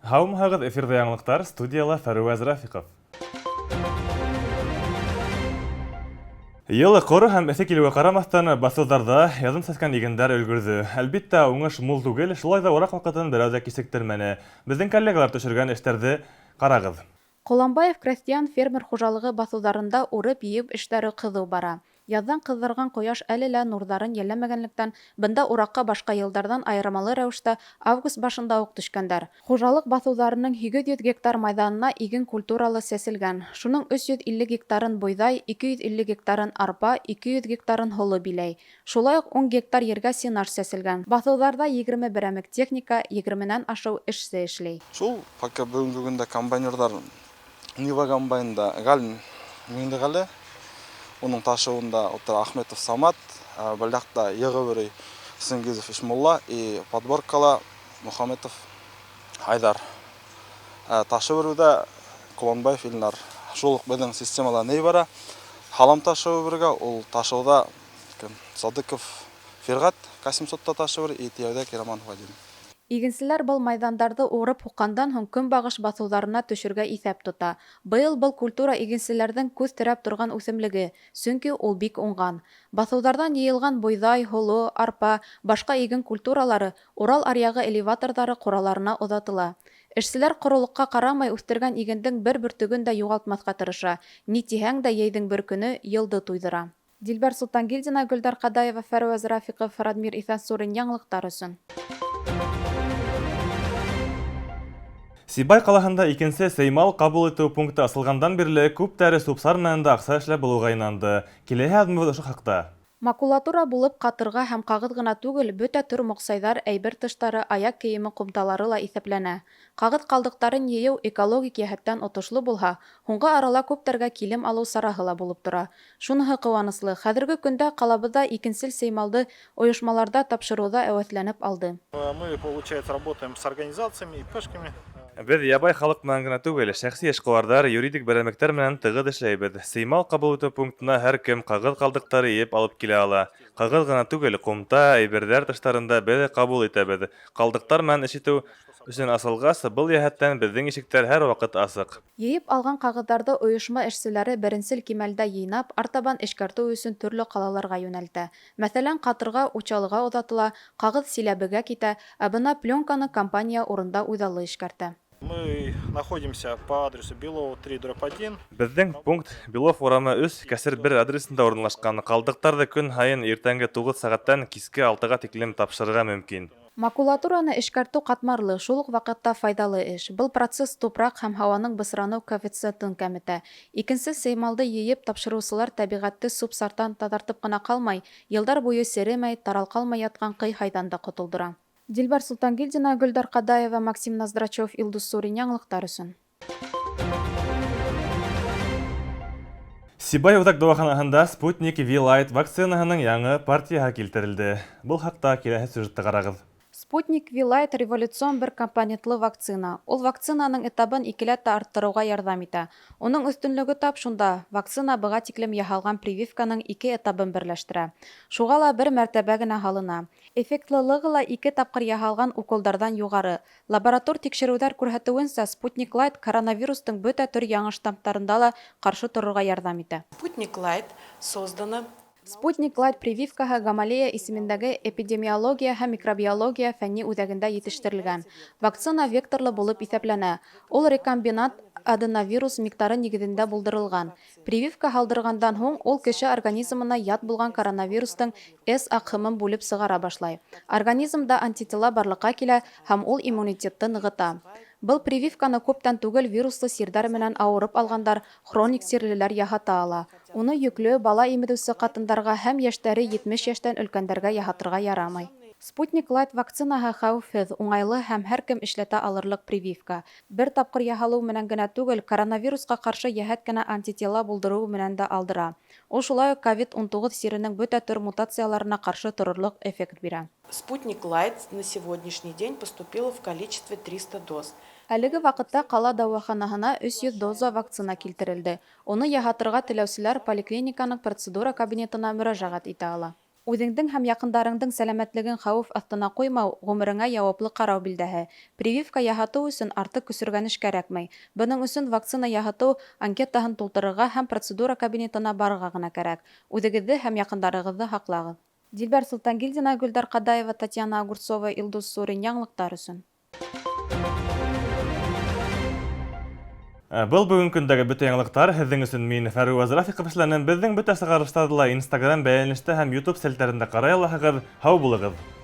Һаумыһығыҙ, эфирҙа яңылыҡтар, студияла Фәруәз Рафиҡов. Йылы ҡоро һәм эҫе килеүгә ҡарамаҫтан, баҫыуҙарҙа яҙын сәскән игендәр өлгөрҙө. Әлбиттә, уңыш мул түгел, шулай ҙа ураҡ ваҡытын берәү ҙә кисектермәне. Беҙҙең коллегалар төшөргән эштәрҙе ҡарағыҙ. Ҡоланбаев крәҫтиән фермер хужалығы баҫыуҙарында урып-йыйып эштәре ҡыҙыу бара. Яҙҙан ҡыҙҙырған ҡояш әле лә нурҙарын йәлләмәгәнлектән, бында ураҡҡа башҡа йылдарҙан айырмалы рәүештә август башында уҡ төшкәндәр. Хужалыҡ баҫыуҙарының 800 гектар майҙанына иген культуралы сәселгән. Шуның 350 гектарын бойҙай, 250 гектарын арпа, 200 гектарын һоло биләй. Шулай уҡ 10 гектар ергә сенаж сәселгән. Баҫыуҙарҙа 20 берәмек техника, 20-нән ашыу эшсе эшләй. Шул пока бүгенге көндә комбайнерҙар Нива комбайнда Галин Миңдеғәле, уның ташыуында ултыра Ахметов Самат, Баляҡта Йығыуырый Сингизов Ишмулла и подборкала Мухаметов Хайдар. Ташыуырыуҙа Ҡоланбаев Илнар. Шул уҡ беҙҙең системала ней бара. Халам ташыуырыға, ул ташыуҙа Садыков Фирғат Касимсотта ташыуыр и тиәүҙә Кираман Вадим. Игенселәр был майҙандарҙы урып һуҡҡандан һуң көнбағыш баҫыуҙарына төшөргә иҫәп тота. Быйыл был культура игенселәрҙең күҙ терәп торған үҫемлеге, сөнки ул бик уңған. Баҫыуҙарҙан йыйылған бойҙай, һоло, арпа, башҡа иген культуралары Урал аръяғы элеваторҙары ҡураларына оҙатыла. Эшселәр ҡоролоҡҡа ҡарамай үҫтергән игендең бер бөртөгөн дә юғалтмаҫҡа тырыша. Ни тиһәң дә йәйҙең бер көнө йылды туйҙыра. Дилбәр Солтангилдина, Гөлдар Ҡадаева, Фәруәз Рафиҡов, Радмир Иҫәнсурин, яңылыҡтар өсөн. Сибай ҡалаһында икенсе сеймал ҡабул итеү пункты асылғандан бирле күптәре субсар менән дә аҡса эшләп булыуға инанды. Киләһе аҙмыбыҙ ошо хаҡта. Макулатура булып ҡатырға һәм ҡағыҙ ғына түгел, бөтә төр моҡсайҙар, әйбер тыштары, аяҡ кейеме ҡумталары ла иҫәпләнә. Ҡағыҙ ҡалдыҡтарын йыйыу экологик йәһәттән отошло булһа, һуңғы арала күптәргә килем алыу сараһы ла булып тора. Шуныһы ҡыуаныслы, хәҙерге көндә ҡалабыҙҙа икенсел сеймалды ойошмаларҙа тапшырыуҙа әүәҫләнеп алды. Мы, получается, работаем с организациями и ПЭшками. Беҙ ябай халыҡ менән генә түгел, шәхси эшҡыуарҙар, юридик берәмектәр менән тығыҙ эшләйбеҙ. Сеймал ҡабул итеү пунктына һәр кем ҡағыҙ ҡалдыҡтары йыйып алып килә ала. Ҡағыҙ ғына түгел, ҡумта, әйберҙәр тыштарында беҙ ҡабул итәбеҙ. Ҡалдыҡтар менән эш итеү өсөн асылғас, был йәһәттән беҙҙең ишектәр һәр ваҡыт асыҡ. Йыйып алған ҡағыҙҙарҙы ойошма эшселәре беренсел кимәлдә йыйнап, артабан эшкәртеү өсөн төрлө ҡалаларға йүнәлтә. Мәҫәлән, Ҡатырға, Учалыға оҙатыла, ҡағыҙ Силәбегә китә, ә бына пленканы компания урында үҙаллы эшкәртә. Мы находимся по адресу Белова 3/1. Беҙҙең пункт Белов урамы 3, кәсер 1 адресында урынлашҡан. Ҡалдыҡтарҙы көн һайын иртәнге 9 сәғәттән киске 6-ға тиклем тапшырырға мөмкин. Макулатураны эшкәртеү ҡатмарлы, шул уҡ ваҡытта файҙалы эш. Был процесс тупраҡ һәм һауаның бысраныу коэффициентын кәметә. Икенсе сеймалды йыйып тапшырыусылар тәбиғәтте субсарттан таҙартып ҡына ҡалмай, йылдар буйы серемәй, таралҡалмай ятҡан ҡый-һайҙан да ҡотолдора. Дилбәр Солтангилдина, Гөлдар Ҡадаева, Максим Ноздрачев, Илдус Сурин, яңылыҡтар өсөн. Сибай үҙәк дауаханаһында Спутник V-Light вакцинаһының яңы партияһы килтерелде. Был хаҡта киләһе сюжетты ҡарағыҙ. Спутник V-Light революцион бер компонентлы вакцина. Ул вакцинаның этабын икеләтә арттырыуға ярҙам итә. Уның өҫтөнлөгө тап шунда: вакцина быға тиклем яһалған прививканың 2 этабын берләштерә. Шуға ла бер мәртәбә генә һалына. Эффектлылығы ла 2 тапҡыр яһалған уколдарҙан юғары. Лаборатор тикшереүҙәр күрһәтеүенсә, Спутник Light коронавирустың бөтә төр яңы штамптарында ла ҡаршы торорға ярҙам итә. Спутник Light создана. Спутник Light прививкаһы Гамалея исемендәге эпидемиология һәм микробиология фәнни үҙәгендә етештерелгән. Вакцина векторлы булып иҫәпләнә. Ул рекомбинант аденовирус миҡдары нигеҙендә булдырылған. Прививка һалдырғандан һуң ул кеше организмына ят булған коронавирустың S аҡһымын бүлеп сығара башлай. Организмда антитела барлыҡҡа килә һәм ул иммунитетты нығыта. Был прививканы күптән түгел вируслы сирҙәр менән ауырып алғандар, хроник сирлеләр яһата ала. Уны йөклө, бала имеҙеүсе ҡатындарға һәм йәштәре 70 йәштән өлкәндәргә яһатырға ярамай. Спутник Light вакцинаһы хәүефһеҙ, уңайлы һәм һәр кем эшләтә алырлык прививка. Бер тапҡыр яһалыу менән генә түгел, коронавирусҡа ҡаршы йәһәт кенә антитела булдырыу менән дә алдыра. Ул шулай уҡ COVID-19 сиренең бөтә төр мутацияларына ҡаршы торорлоҡ эффект бирә. Спутник Light на сегодняшний день поступила в количестве 300 доз. Әлеге ваҡытта ҡала дауаханаһына 300 доза вакцина килтерелде. Уны яһатырға теләүселәр поликлиниканың процедура кабинетына мөрәжәғәт итә ала. Үҙеңдең һәм яҡындарыңдың сәләмәтлеген хәүеф аҫтына ҡуймау ғүмереңә яуаплы ҡарау билдәһе. Прививка яһатыу өсөн артыҡ көсөргәнеш кәрәкмәй. Бының өсөн вакцина яһатыу анкетаһын тултырырға һәм процедура кабинетына барырға ғына кәрәк. Үҙегеҙҙе һәм яҡындарығыҙҙы һаҡлағыҙ. Дилбәр Солтангилдина, Гөлдар Ҡадаева, Татьяна Огурцова, Илдус Сурин, яңылыҡтар өсөн. Был бүгін көндәге бөтә яңылыҡтар. Һеҙҙең өсөн мин Фәруаз Рафиҡов эшләнем. Беҙҙең бөтә сығарыштарҙы ла Instagram, бәйәнештә һәм YouTube селтәрендә ҡарай алаһығыҙ. Һау булығыҙ!